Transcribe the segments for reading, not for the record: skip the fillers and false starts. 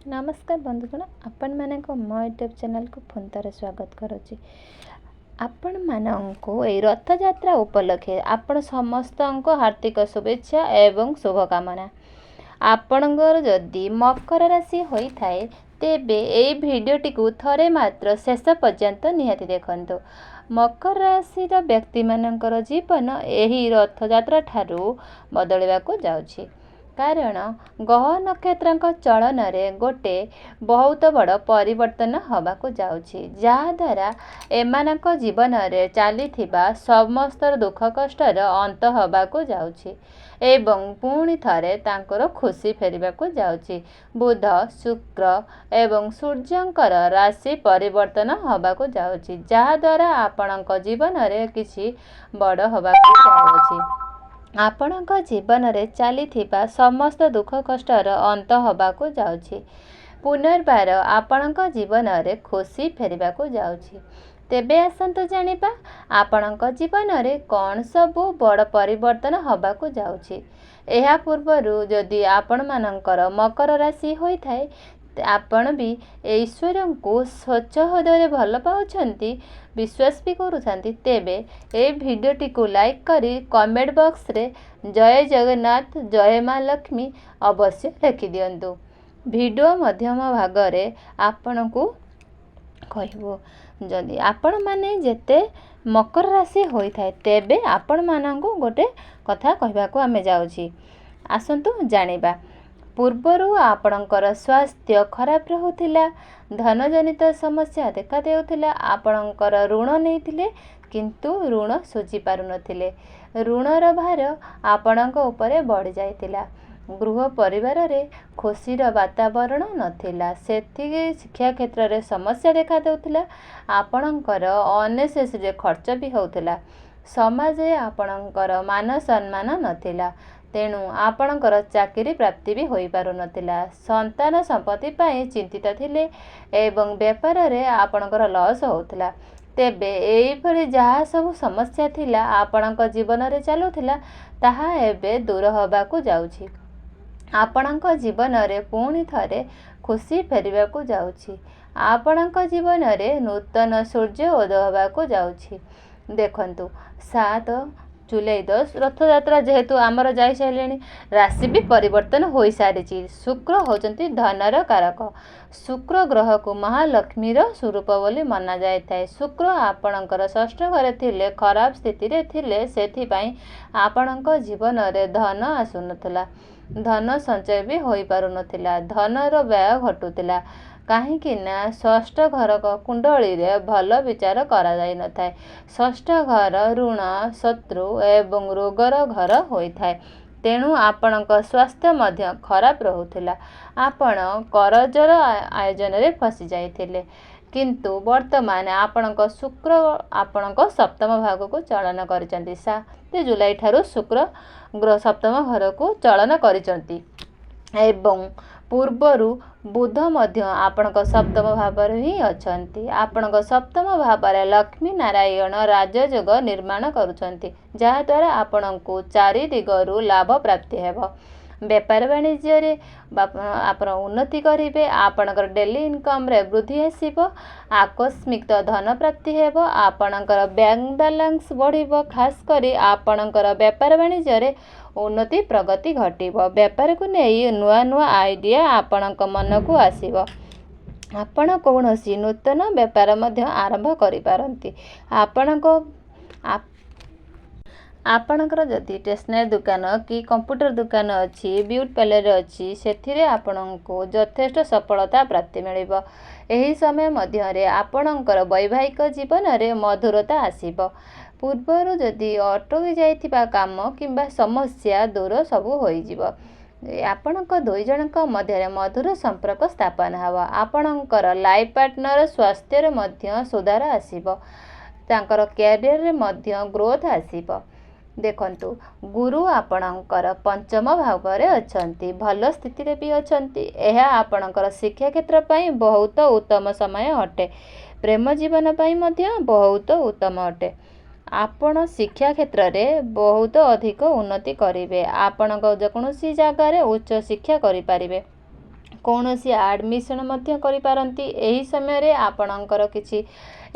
नमस्कार बंधुगण आपण मानक मो यूट्यूब चैनल को पुणी थे स्वागत करुच्ची। आपण मानक रथ यात्रा उपलक्षे आपण समस्त हार्दिक शुभेच्छा एवं शुभकामना। आपणकर जदि मकर राशि होता है तेबे ए भिडियोटी को थरे मात्र शेष पर्यंत निहाती देखंतु। मकर राशि व्यक्ति मानकर जीवन यही रथ यात्रा ठारू बदलवाक जाउछि। कारण ग्रह नक्षत्र चलन गोटे बहुत बड़ परिवर्तन होबाकू जाउछि, जहाद्वारा एमानक जीवन रे चलीथिबा समस्त दुख कष्टर अंत होबाकू जाउछि एवं पुणी थरे तांकर खुशी फेरिबाकू जाउछि। बुध शुक्र एवं सूर्यंकर राशि परिवर्तन होबाकू जाउछि, जहाद्वारा आपणक जीवन रे किछि बड़ होबाकू जाउछि। आपणक जीवन रे चलीथिबा समस्त दुख कष्टर अंत होबाकू जाउछि। पुनर्बार आपणक जीवन रे खुशी फेरिबाकू जाउछि। तेबे आसंतु जानिबा आपणक जीवन रे कौन सबु बड़ परिवर्तन होबाकू जाउछि। एहा पूर्वरु जदि आपण मानकर मकर राशि होइथाय आपण भी ईश्वर को स्वच्छ हृदय भल पाउछंती, विश्वास भी करूछंती, तेबे ए भिडियोटी को लाइक करी कमेंट बॉक्स रे जय जगन्नाथ जय माँ लक्ष्मी अवश्य लिखि दियंतु। भिडियो मध्यम भाग रे आपण को कहबो जदि आपण माने जेते मकर राशि होइथाय तेबे आपण मानंगु गोटे कथा कहबाकू आमे जाउछि। आसंतु जानिबा। पूर्वरु आपणकर स्वास्थ्य खराब रहुथिला, धन जनित समस्या देखा देउथिला, आपणकर ऋण नैथिले किंतु ऋण सुझी पारु नथिले, ऋणर भार आपणक उपरे बढ़ी जाइतिला, गृह परिवार रे खुशीर वातावरण नथिला, सेथि शिक्षा क्षेत्र रे समस्या देखा देउथिला, आपणकर अनेसेसरी खर्च भी होउथिला, समाज रे आपणकर मान सम्मान नथिला, तेणु आपणकर चाकरी प्राप्ति भी होई पारु नथिला, संतान संपत्ति पाई चिंतित थिले एवं व्यापार रे आपणकर लॉस होउथिला। तेबे एई भली जहा सब समस्या थिला आपणक जीवन रे चालुथिला ताहा एबे दूर होबाकू जाउछि। आपणक जीवन रे पुणी थरे खुशी फेरिबाकू जाउछि। आपणक जीवन रे नूतन सूर्य उदय होबाकू जाउछि। देखंतु 7 जुलाई 10 रथ यात्रा जेहेतु आमर जाई साइलेनी, राशि भी परिवर्तन हो सारी। शुक्र होचंती धनर कारक। शुक्र ग्रह को महालक्ष्मीर स्वरूप बोली मना जाए थाए। शुक्र आपणकर षष्ठ घरे थिले खराब स्थिति रे थिले, सेथि पई आपणक जीवन रे धन आसुनथला, धन संचय भी होई पारु नथिला, धनर व्यय घटुतिला, काहींकि ना षष्ठ घर कुंडली रे भल विचार करा जाई न थाए। षष्ठ घर ऋण शत्रु एवं रोगर घर होइथाए, तेणु आपणक स्वास्थ्य मध्य खराब रहुथिला, आपण करजर आयोजन रे फसी जाइथिले, किंतु वर्तमान आपणक शुक्र आपणक सप्तम भाग को चलन करिसंती। 7 जुलाई ठारू शुक्र ग्रह सप्तम घर को चलन करिसंती एवं पूर्वरु बुध मध्य आपणक सप्तम भाव ही अछंती। आपणक सप्तम भाव लक्ष्मी नारायण राजयोग निर्माण करुछंती, जहाद्वारा आपणको चारि दिगरु लाभ प्राप्ति हेब। व्यापार वाणिज्य रे आपण उन्नति करिवे, आपणकर डेली इनकम रे वृद्धि आसीबो, आकस्मिक धन प्राप्ति हेब, आपणकर बैंक बैलेंस बढ़िबो, खास करी आपणकर व्यापार वाणिज्य रे उन्नति प्रगति घटिबो। व्यापार को नहीं नुआ नुआ आइडिया आपणक मन को आसीबो। आपण कौनसी नूतन व्यापार मध्य आरंभ करि पारंती। आपणकर जदि स्टेशनरी दुकान कि कंप्यूटर दुकान अच्छी, ब्यूटी पार्लर अच्छी, सेथिरे आपणको यथेष्ट सफलता प्राप्ति मिलिबो। एही समय मध्य रे आपणकर वैवाहिक जीवन रे मधुरता आसीबो। पूर्वरु जदि अटकी जाइथिबा काम किंबा समस्या दूर सबु होई जिवो। आपणक दुई जनक मध्य मधुर संपर्क स्थापन हब। आपणकर लाइफ पार्टनर स्वास्थ्य रे मध्य सुधार आसीबो, तांकर कैरियर रे मध्य ग्रोथ आसीबो। देखंतु गुरु आपणकर पंचम भाव रे अछंती, भल स्थिति रे भी अछंती। एहा आपणकर शिक्षा क्षेत्र पई बहुत उत्तम समय अटे, प्रेम जीवन पई मध्य बहुत उत्तम अटे। आपण शिक्षा क्षेत्र रे बहुत अधिक उन्नति करिवे, आपण जेकोसी जगार उच्च शिक्षा करि पारिबे। କୌଣସି ଆଡ଼ମିସନ୍ ମଧ୍ୟ କରିପାରନ୍ତି। ଏହି ସମୟରେ ଆପଣଙ୍କର କିଛି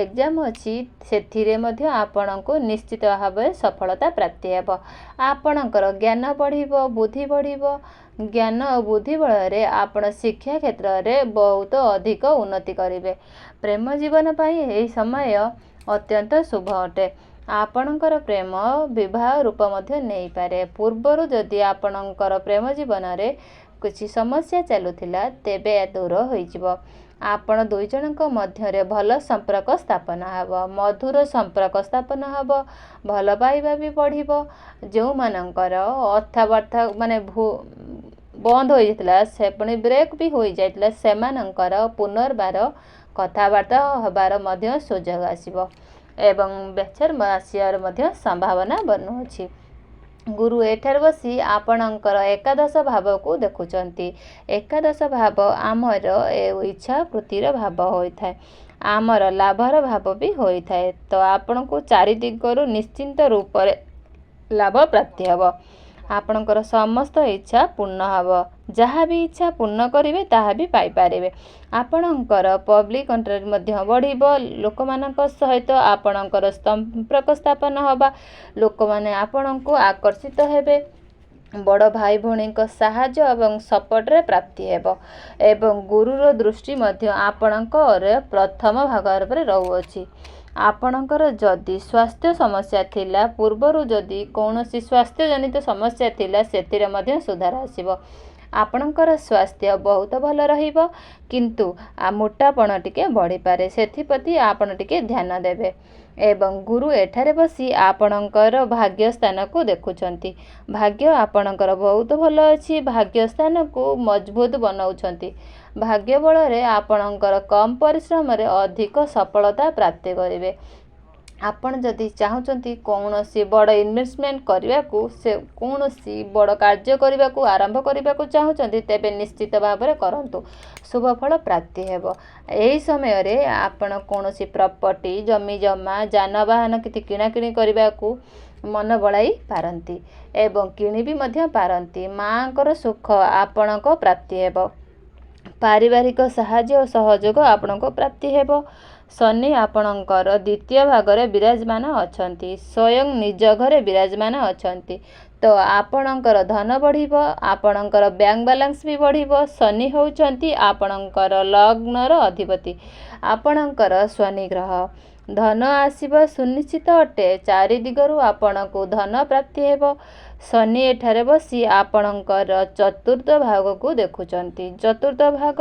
ଏକ୍ଜାମ୍ ଅଛି, ସେଥିରେ ମଧ୍ୟ ଆପଣଙ୍କୁ ନିଶ୍ଚିତ ଭାବରେ ସଫଳତା ପ୍ରାପ୍ତି ହେବ। ଆପଣଙ୍କର ଜ୍ଞାନ ବଢ଼ିବ, ବୁଦ୍ଧି ବଢ଼ିବ। ଜ୍ଞାନ ଓ ବୁଦ୍ଧି ବଳରେ ଆପଣ ଶିକ୍ଷା କ୍ଷେତ୍ରରେ ବହୁତ ଅଧିକ ଉନ୍ନତି କରିବେ। ପ୍ରେମ ଜୀବନ ପାଇଁ ଏହି ସମୟ ଅତ୍ୟନ୍ତ ଶୁଭ ଅଟେ। ଆପଣଙ୍କର ପ୍ରେମ ବିବାହ ରୂପ ମଧ୍ୟ ନେଇପାରେ। ପୂର୍ବରୁ ଯଦି ଆପଣଙ୍କର ପ୍ରେମ ଜୀବନରେ କିଛି ସମସ୍ୟା ଚାଲୁଥିଲା, ତେବେ ଦୂର ହୋଇଯିବ। ଆପଣ ଦୁଇ ଜଣଙ୍କ ମଧ୍ୟରେ ଭଲ ସମ୍ପର୍କ ସ୍ଥାପନ ହେବ, ମଧୁର ସମ୍ପର୍କ ସ୍ଥାପନ ହେବ, ଭଲ ପାଇବା ବି ବଢ଼ିବ। ଯେଉଁମାନଙ୍କର କଥାବାର୍ତ୍ତା ବନ୍ଦ ହୋଇଯାଇଥିଲା, ସେ ପୁଣି ବ୍ରେକ୍ ବି ହୋଇଯାଇଥିଲା, ସେମାନଙ୍କର ପୁନର୍ବାର କଥାବାର୍ତ୍ତା ହେବାର ମଧ୍ୟ ସୁଯୋଗ ଆସିବ ଏବଂ ବେଚର ଆସିବାର ମଧ୍ୟ ସମ୍ଭାବନା ବନୁଅଛି। ଗୁରୁ ଏଠାରେ ବସି ଆପଣଙ୍କର ଏକାଦଶ ଭାବକୁ ଦେଖୁଛନ୍ତି। ଏକାଦଶ ଭାବ ଆମର ଇଚ୍ଛା ବୃତ୍ତିର ଭାବ ହୋଇଥାଏ, ଆମର ଲାଭର ଭାବ ବି ହୋଇଥାଏ। ତ ଆପଣଙ୍କୁ ଚାରି ଦିଗରୁ ନିଶ୍ଚିନ୍ତ ରୂପରେ ଲାଭ ପ୍ରାପ୍ତି ହେବ। ଆପଣଙ୍କର ସମସ୍ତ ଇଚ୍ଛା ପୂର୍ଣ୍ଣ ହେବ। ଯାହା ବି ଇଚ୍ଛା ପୂର୍ଣ୍ଣ କରିବେ ତାହା ବି ପାଇପାରିବେ। ଆପଣଙ୍କର ପବ୍ଲିକ୍ କଣ୍ଟ୍ରୋଲ ମଧ୍ୟ ବଢ଼ିବ। ଲୋକମାନଙ୍କ ସହିତ ଆପଣଙ୍କର ସମ୍ପର୍କ ସ୍ଥାପନ ହେବା, ଲୋକମାନେ ଆପଣଙ୍କୁ ଆକର୍ଷିତ ହେବେ। ବଡ଼ ଭାଇ ଭଉଣୀଙ୍କ ସାହାଯ୍ୟ ଏବଂ ସପୋର୍ଟରେ ପ୍ରାପ୍ତି ହେବ ଏବଂ ଗୁରୁର ଦୃଷ୍ଟି ମଧ୍ୟ ଆପଣଙ୍କର ପ୍ରଥମ ଭାଗ ଉପରେ ରହୁଅଛି। ଆପଣଙ୍କର ଯଦି ସ୍ୱାସ୍ଥ୍ୟ ସମସ୍ୟା ଥିଲା, ପୂର୍ବରୁ ଯଦି କୌଣସି ସ୍ୱାସ୍ଥ୍ୟଜନିତ ସମସ୍ୟା ଥିଲା, ସେଥିରେ ମଧ୍ୟ ସୁଧାର ଆସିବ। ଆପଣଙ୍କର ସ୍ୱାସ୍ଥ୍ୟ ବହୁତ ଭଲ ରହିବ, କିନ୍ତୁ ମୋଟାପଣ ଟିକେ ବଢ଼ିପାରେ, ସେଥିପ୍ରତି ଆପଣ ଟିକେ ଧ୍ୟାନ ଦେବେ। ଏବଂ ଗୁରୁ ଏଠାରେ ବସି ଆପଣଙ୍କର ଭାଗ୍ୟ ସ୍ଥାନକୁ ଦେଖୁଛନ୍ତି। ଭାଗ୍ୟ ଆପଣଙ୍କର ବହୁତ ଭଲ ଅଛି। ଭାଗ୍ୟ ସ୍ଥାନକୁ ମଜବୁତ ବନାଉଛନ୍ତି। ଭାଗ୍ୟ ବଳରେ ଆପଣଙ୍କର କମ୍ ପରିଶ୍ରମରେ ଅଧିକ ସଫଳତା ପ୍ରାପ୍ତି କରିବେ। ଆପଣ ଯଦି ଚାହୁଁଛନ୍ତି କୌଣସି ବଡ଼ ଇନଭେଷ୍ଟମେଣ୍ଟ କରିବାକୁ, କୌଣସି ବଡ଼ କାର୍ଯ୍ୟ କରିବାକୁ ଆରମ୍ଭ କରିବାକୁ ଚାହୁଁଛନ୍ତି, ତେବେ ନିଶ୍ଚିତ ଭାବରେ କରନ୍ତୁ, ଶୁଭ ଫଳ ପ୍ରାପ୍ତି ହେବ। ଏହି ସମୟରେ ଆପଣ କୌଣସି ପ୍ରପର୍ଟି, ଜମିଜମା, ଯାନବାହନ କିଛି କିଣାକିଣି କରିବାକୁ ମନ ବଳାଇ ପାରନ୍ତି ଏବଂ କିଣିବି ମଧ୍ୟ ପାରନ୍ତି। ମାଆଙ୍କର ସୁଖ ଆପଣଙ୍କ ପ୍ରାପ୍ତି ହେବ। ପାରିବାରିକ ସାହାଯ୍ୟ ଓ ସହଯୋଗ ଆପଣଙ୍କୁ ପ୍ରାପ୍ତି ହେବ। ଶନି ଆପଣଙ୍କର ଦ୍ୱିତୀୟ ଭାଗରେ ବିରାଜମାନ ଅଛନ୍ତି, ସ୍ୱୟଂ ନିଜ ଘରେ ବିରାଜମାନ ଅଛନ୍ତି। ତ ଆପଣଙ୍କର ଧନ ବଢ଼ିବ, ଆପଣଙ୍କର ବ୍ୟାଙ୍କ ବାଲାନ୍ସ ବି ବଢ଼ିବ। ଶନି ହେଉଛନ୍ତି ଆପଣଙ୍କର ଲଗ୍ନର ଅଧିପତି, ଆପଣଙ୍କର ଶନି ଗ୍ରହ। ଧନ ଆସିବ ସୁନିଶ୍ଚିତ ଅଟେ। ଚାରି ଦିଗରୁ ଆପଣଙ୍କୁ ଧନ ପ୍ରାପ୍ତି ହେବ। ଶନି ଏଠାରେ ବସି ଆପଣଙ୍କର ଚତୁର୍ଥ ଭାଗକୁ ଦେଖୁଛନ୍ତି। ଚତୁର୍ଥ ଭାଗ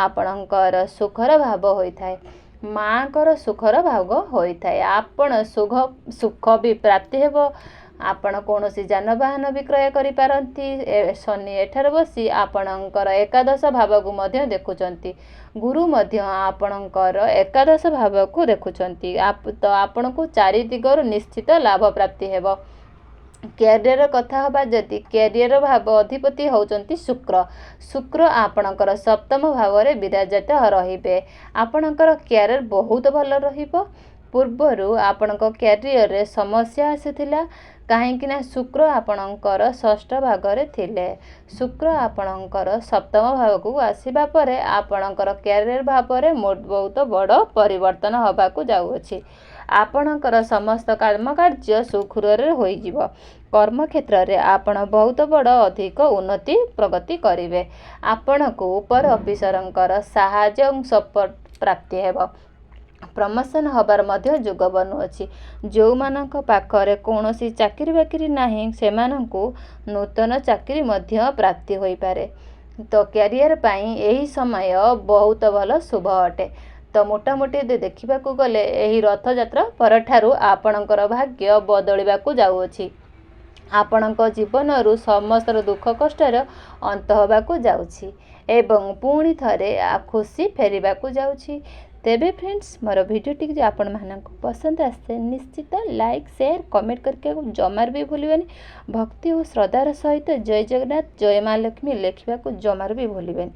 ଆପଣଙ୍କର ସୁଖର ଭାବ ହୋଇଥାଏ, ମାଆଙ୍କର ସୁଖର ଭାଗ ହୋଇଥାଏ। ଆପଣ ସୁଖ ବି ପ୍ରାପ୍ତି ହେବ। ଆପଣ କୌଣସି ଯାନବାହନ ବିକ୍ରୟ କରିପାରନ୍ତି। ଶନି ଏଠାରେ ବସି ଆପଣଙ୍କର ଏକାଦଶ ଭାବକୁ ମଧ୍ୟ ଦେଖୁଛନ୍ତି। ଗୁରୁ ମଧ୍ୟ ଆପଣଙ୍କର ଏକାଦଶ ଭାବକୁ ଦେଖୁଛନ୍ତି। ତ ଆପଣଙ୍କୁ ଚାରି ଦିଗରୁ ନିଶ୍ଚିତ ଲାଭ ପ୍ରାପ୍ତି ହେବ। କ୍ୟାରିୟର କଥା ହେବା ଯଦି, କ୍ୟାରିୟର ଭାବ ଅଧିପତି ହେଉଛନ୍ତି ଶୁକ୍ର। ଶୁକ୍ର ଆପଣଙ୍କର ସପ୍ତମ ଭାବରେ ବିରାଜିତ ରହିବେ। ଆପଣଙ୍କର କ୍ୟାରିୟର ବହୁତ ଭଲ ରହିବ। ପୂର୍ବରୁ ଆପଣଙ୍କ କ୍ୟାରିୟରରେ ସମସ୍ୟା ଆସିଥିଲା, କାହିଁକିନା ଶୁକ୍ର ଆପଣଙ୍କର ଷଷ୍ଠ ଭାଗରେ ଥିଲେ। ଶୁକ୍ର ଆପଣଙ୍କର ସପ୍ତମ ଭାଗକୁ ଆସିବା ପରେ ଆପଣଙ୍କର କ୍ୟାରିୟର ଭାବରେ ବହୁତ ବଡ଼ ପରିବର୍ତ୍ତନ ହେବାକୁ ଯାଉଅଛି। ଆପଣଙ୍କର ସମସ୍ତ କର୍ମକାର୍ଯ୍ୟ ସୁରୁଖୁରୁରେ ହୋଇଯିବ। କର୍ମକ୍ଷେତ୍ରରେ ଆପଣ ବହୁତ ବଡ଼ ଅଧିକ ଉନ୍ନତି ପ୍ରଗତି କରିବେ। ଆପଣଙ୍କୁ ଉପର ଅଫିସରଙ୍କର ସାହାଯ୍ୟ ଏବଂ ସପୋର୍ଟ ପ୍ରାପ୍ତି ହେବ। ପ୍ରମୋସନ୍ ହେବାର ମଧ୍ୟ ଯୋଗ ବନୁଅଛି। ଯେଉଁମାନଙ୍କ ପାଖରେ କୌଣସି ଚାକିରି ବାକିରି ନାହିଁ, ସେମାନଙ୍କୁ ନୂତନ ଚାକିରି ମଧ୍ୟ ପ୍ରାପ୍ତି ହୋଇପାରେ। ତ କ୍ୟାରିୟର ପାଇଁ ଏହି ସମୟ ବହୁତ ଭଲ ଶୁଭ ଅଟେ। ତ ମୋଟାମୋଟି ଦେଖିବାକୁ ଗଲେ ଏହି ରଥଯାତ୍ରା ପରଠାରୁ ଆପଣଙ୍କର ଭାଗ୍ୟ ବଦଳିବାକୁ ଯାଉଅଛି। ଆପଣଙ୍କ ଜୀବନରୁ ସମସ୍ତ ଦୁଃଖ କଷ୍ଟର ଅନ୍ତ ହେବାକୁ ଯାଉଛି ଏବଂ ପୁଣି ଥରେ ଖୁସି ଫେରିବାକୁ ଯାଉଛି। ତେବେ ଫ୍ରେଣ୍ଡସ୍, ମୋର ଭିଡ଼ିଓଟି ଯଦି ଆପଣମାନଙ୍କୁ ପସନ୍ଦ ଆସେ, ନିଶ୍ଚିତ ଲାଇକ୍, ସେୟାର, କମେଣ୍ଟ କରିବାକୁ ଜମାରୁ ବି ଭୁଲିବେନି। ଭକ୍ତି ଓ ଶ୍ରଦ୍ଧାର ସହିତ ଜୟ ଜଗନ୍ନାଥ, ଜୟ ମା ଲକ୍ଷ୍ମୀ ଲେଖିବାକୁ ଜମାରୁ ବି ଭୁଲିବେନି।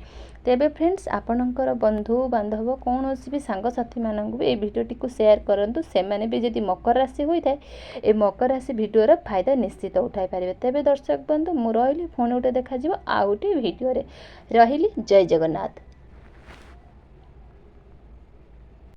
तेबे फ्रेंड्स आपणकर बंधु बांधव कौन भी सांगसाथी मानक भी भिडियोटी को शेयर करंतु से माने भी जदि मकर राशि होता है ए मकर राशि भिडियोर फायदा निश्चित उठाई पारे। तेबे दर्शक बंधु मु रही पुणी गोटे देखा आउ गोटे भिडियो रही। जय जगन्नाथ।